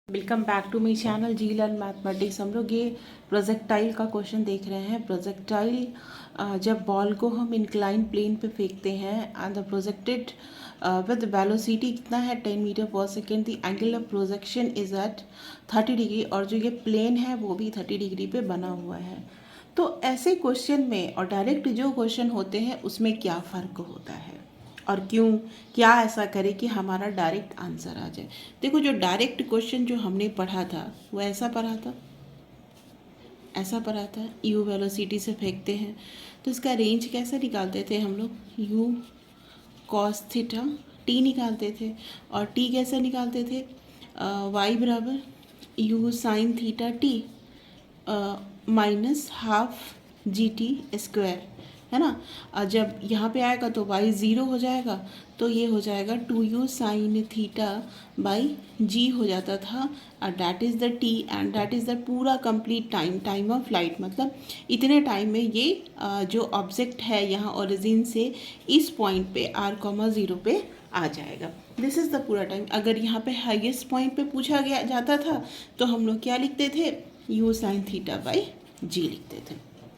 Welcome back to my channel G learn mathematics. हम लोग ये प्रोजेक्टाइल का क्वेश्चन देख रहे हैं। प्रोजेक्टाइल जब बॉल को हम इंक्लाइन प्लेन पे फेंकते हैं and the projected with velocity कितना है 10 metre per second, the angle of projection is at 30 degree और जो ये प्लेन है वो भी 30 डिग्री पे बना हुआ है। तो ऐसे क्वेश्चन में और डायरेक्ट जो क्वेश्चन होते हैं उसमें क्या फ़र्क होता है और क्यों, क्या ऐसा करे कि हमारा डायरेक्ट आंसर आ जाए। देखो, जो डायरेक्ट क्वेश्चन जो हमने पढ़ा था वो ऐसा पढ़ा था यू वेलोसिटी से फेंकते हैं तो इसका रेंज कैसे निकालते थे हम लोग, यू कॉस थीटा टी निकालते थे। और टी कैसे निकालते थे, वाई बराबर you sine theta T minus half G T square, है ना। जब यहाँ पे आएगा तो y ज़ीरो हो जाएगा तो ये हो जाएगा 2u साइन थीटा बाई जी हो जाता था। That is the t and that is the पूरा कंप्लीट टाइम ऑफ फ्लाइट, मतलब इतने टाइम में ये जो ऑब्जेक्ट है यहाँ ओरिजिन से इस पॉइंट पे r,0 पे आ जाएगा। दिस इज़ द पूरा टाइम। अगर यहाँ पे हाईएस्ट पॉइंट पे पूछा गया जाता था तो हम लोग क्या लिखते थे, u साइन थीटा बाई जी लिखते थे,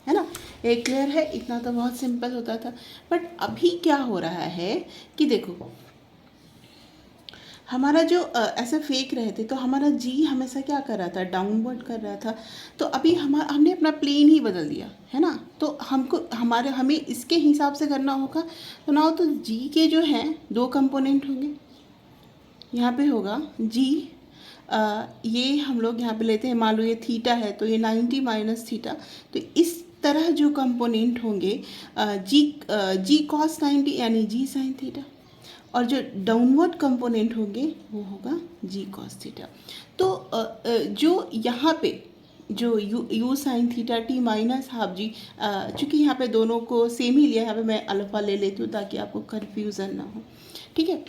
है ना। एक क्लियर है, इतना तो बहुत सिंपल होता था। बट अभी क्या हो रहा है कि देखो, हमारा जो ऐसे फेंक रहे थे तो हमारा जी हमेशा क्या कर रहा था, डाउनवर्ड कर रहा था। तो अभी हमने अपना प्लेन ही बदल दिया, है ना। तो हमें इसके हिसाब से करना होगा। तो ना तो जी के जो हैं दो कंपोनेंट होंगे, यहाँ पे होगा जी, ये हम लोग यहाँ पे लेते हैं, मान लो ये थीटा है तो ये 90 माइनस थीटा। तो इस तरह जो कंपोनेंट होंगे जी कॉस 90 यानी जी साइन थीटा, और जो डाउनवर्ड कंपोनेंट होंगे वो होगा जी कॉस थीटा। तो जो यहाँ पे जो U sine theta T minus half G, चूँकि यहाँ पे दोनों को सेम ही लिया है, यहाँ पे मैं अल्फा ले लेती हूँ ताकि आपको कन्फ्यूज़न ना हो, ठीक है।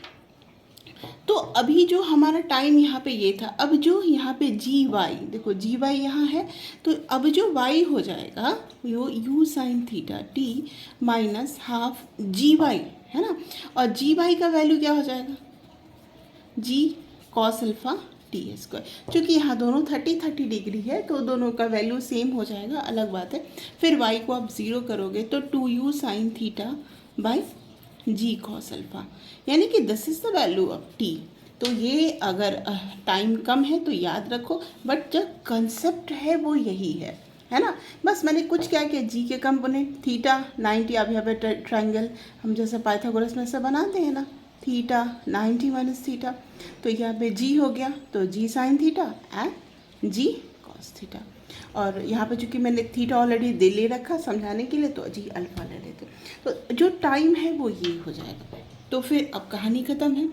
तो अभी जो हमारा टाइम यहाँ पे ये था, अब जो यहाँ पे जी वाई, देखो जी वाई यहाँ है तो अब जो वाई हो जाएगा वो u sine theta T minus half g y, है ना। और जी वाई का वैल्यू क्या हो जाएगा, जी कॉस अल्फा टी स्क्वायर। चूँकि यहाँ दोनों 30 डिग्री है तो दोनों का वैल्यू सेम हो जाएगा, अलग बात है। फिर वाई को आप ज़ीरो करोगे तो 2u sine theta by g cos alpha, यानी कि this is the value of t. तो ये अगर टाइम कम है तो याद रखो, बट जो कंसेप्ट है वो यही है ना। बस मैंने कुछ क्या किया, जी के कंपोनेंट थीटा 90, अब यहाँ पे ट्रायंगल हम जैसे पाइथागोरस में से बनाते हैं ना, थीटा 90 माइनस थीटा, तो यहाँ पे जी हो गया तो G sine theta and G cos theta. और यहाँ पे चूँकि मैंने थीटा ऑलरेडी दे ले रखा समझाने के लिए तो जी अल्फा ले लेते, तो जो टाइम है वो ये हो जाएगा। तो फिर अब कहानी ख़त्म है।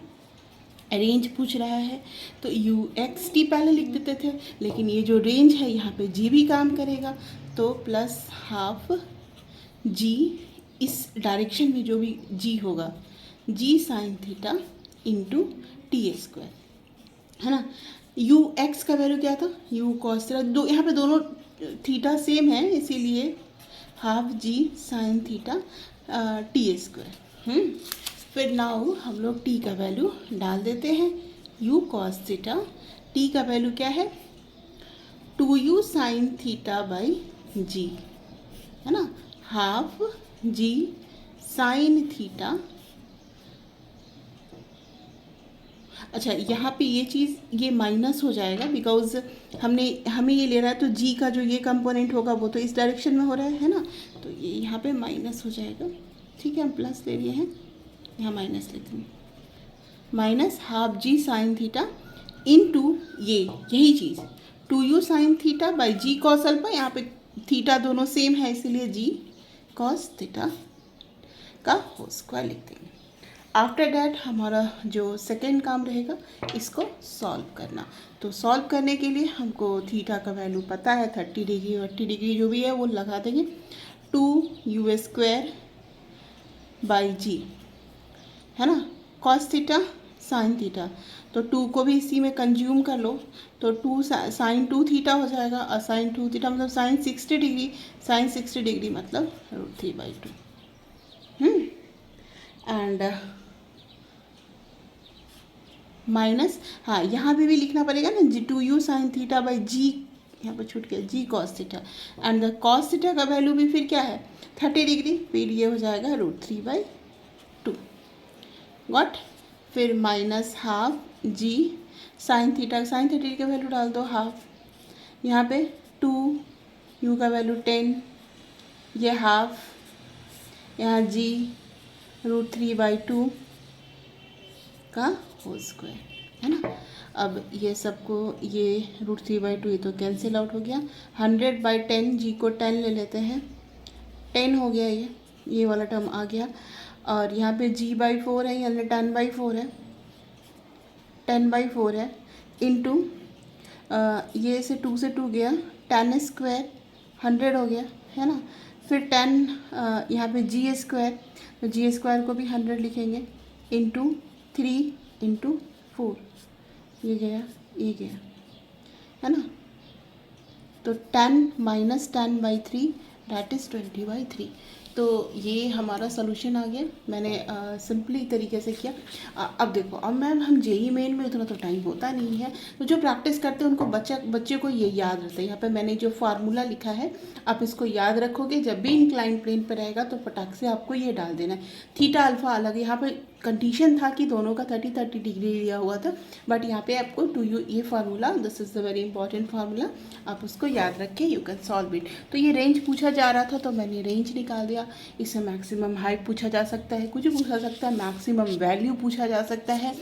रेंज पूछ रहा है तो यू एक्स टी पहले लिख देते थे, लेकिन ये जो रेंज है यहाँ पे जी भी काम करेगा, तो प्लस हाफ जी, इस डायरेक्शन में जो भी जी होगा G sine theta into T square, है ना। यू एक्स का वैल्यू क्या था, यू कॉस थीटा, दो यहाँ पे दोनों थीटा सेम है इसीलिए half g sine theta T square. फिर नाउ हम लोग टी का वैल्यू डाल देते हैं, यू कॉस थीटा, टी का वैल्यू क्या है 2u साइन थीटा बाई जी, है ना, हाफ जी साइन थीटा। अच्छा, यहाँ पे ये चीज़ ये माइनस हो जाएगा बिकॉज हमें ये ले रहा है तो जी का जो ये कंपोनेंट होगा वो तो इस डायरेक्शन में हो रहा है ना, तो ये यहाँ पे माइनस हो जाएगा, ठीक है। हम प्लस ले लिए हैं, यहाँ माइनस लेते हैं, minus half g sine theta into यही चीज़ 2u sine theta by g cos alpha, यहाँ पे थीटा दोनों सेम है इसीलिए जी कॉस थीटा का होल स्क्वायर लिख देंगे। आफ्टर डैट हमारा जो सेकेंड काम रहेगा इसको सॉल्व करना। तो सॉल्व करने के लिए हमको थीटा का वैल्यू पता है 30 डिग्री 80 डिग्री जो भी है वो लगा देंगे, 2u स्क्वायर बाई जी, है ना, कॉस थीटा साइन थीटा, तो 2 को भी इसी में कंज्यूम कर लो तो 2 साइन 2 थीटा हो जाएगा, और साइन 2 थीटा मतलब साइन 60 डिग्री, साइन 60 डिग्री मतलब √3/2। एंड माइनस, हाँ यहाँ पे भी लिखना पड़ेगा ना, G 2u sine theta by G, यहाँ पर छूट गया, G cos theta, and the cos theta का वैल्यू भी फिर क्या है 30 डिग्री, फिर ये हो जाएगा √3/2 गॉट। फिर minus half g sine theta, sign 30 का वैल्यू डाल दो हाफ, यहाँ पे 2 यू का वैल्यू 10, ये हाफ, यहाँ जी √3/2 का होल स्क्वायर, है ना। अब ये सबको ये √3/2 ये तो कैंसिल आउट हो गया, 100/10 जी को 10 ले लेते हैं, 10 हो गया, ये वाला टर्म आ गया, और यहाँ पे g/4 है, यानी 10/4 है, 10/4 है, इंटू ये से 2 से 2 गया, 10 स्क्वायर 100 हो गया, है ना। फिर 10 यहाँ पे जी स्क्वायर, तो जी स्क्वायर को भी 100 लिखेंगे, इंटू 3 इंटू 4, ये गया, है ना। तो 10 माइनस 10/3 दैट इज़ 20/3। तो ये हमारा सोल्यूशन आ गया। मैंने सिंपली तरीके से किया। अब देखो, अब मैम हम जेई मेन में उतना तो टाइम होता नहीं है, तो जो प्रैक्टिस करते हैं उनको बच्चे को ये याद रहता है। यहाँ पे मैंने जो फार्मूला लिखा है आप इसको याद रखोगे, जब भी इंक्लाइन प्लेन पर रहेगा तो फटाक से आपको ये डाल देना है। थीटा अल्फा अलग, यहाँ पर कंडीशन था कि दोनों का 30 डिग्री लिया हुआ था, बट यहाँ पे आपको टू यू ये formula, this is the very important formula, आप उसको याद रख के यू कैन सॉल्व इट। तो ये रेंज पूछा जा रहा था तो मैंने रेंज निकाल दिया। इससे मैक्सिमम हाइट पूछा जा सकता है, कुछ पूछा सकता है, मैक्सिमम वैल्यू पूछा जा सकता है,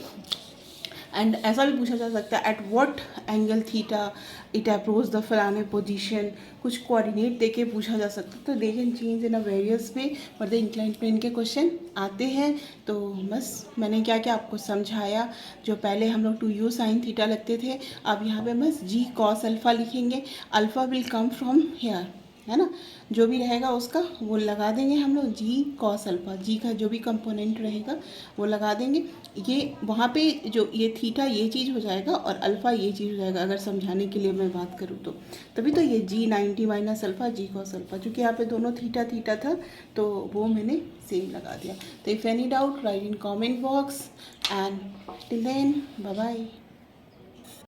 एंड ऐसा भी पूछा जा सकता है at what angle theta it approach the फलाने पोजीशन, कुछ कोऑर्डिनेट देके पूछा जा सकता है। तो they can change in a various वे, पर द इंक्लाइन प्लेन के क्वेश्चन आते हैं। तो बस मैंने क्या क्या आपको समझाया। जो पहले हम लोग 2u साइन थीटा लिखते थे, अब यहाँ पे बस जी कॉस अल्फ़ा लिखेंगे, alpha will come from here, है ना। जो भी रहेगा उसका वो लगा देंगे हम लोग, जी कॉस अल्फ़ा, जी का जो भी कंपोनेंट रहेगा वो लगा देंगे। ये वहाँ पे जो ये थीटा ये चीज़ हो जाएगा और अल्फ़ा ये चीज़ हो जाएगा, अगर समझाने के लिए मैं बात करूँ तो। तभी तो ये जी 90 माइनस अल्फ़ा जी कॉस अल्फ़ा, क्योंकि यहाँ पे दोनों थीटा थीटा था तो वो मैंने सेम लगा दिया। तो if any doubt write in comment box, and till then bye bye.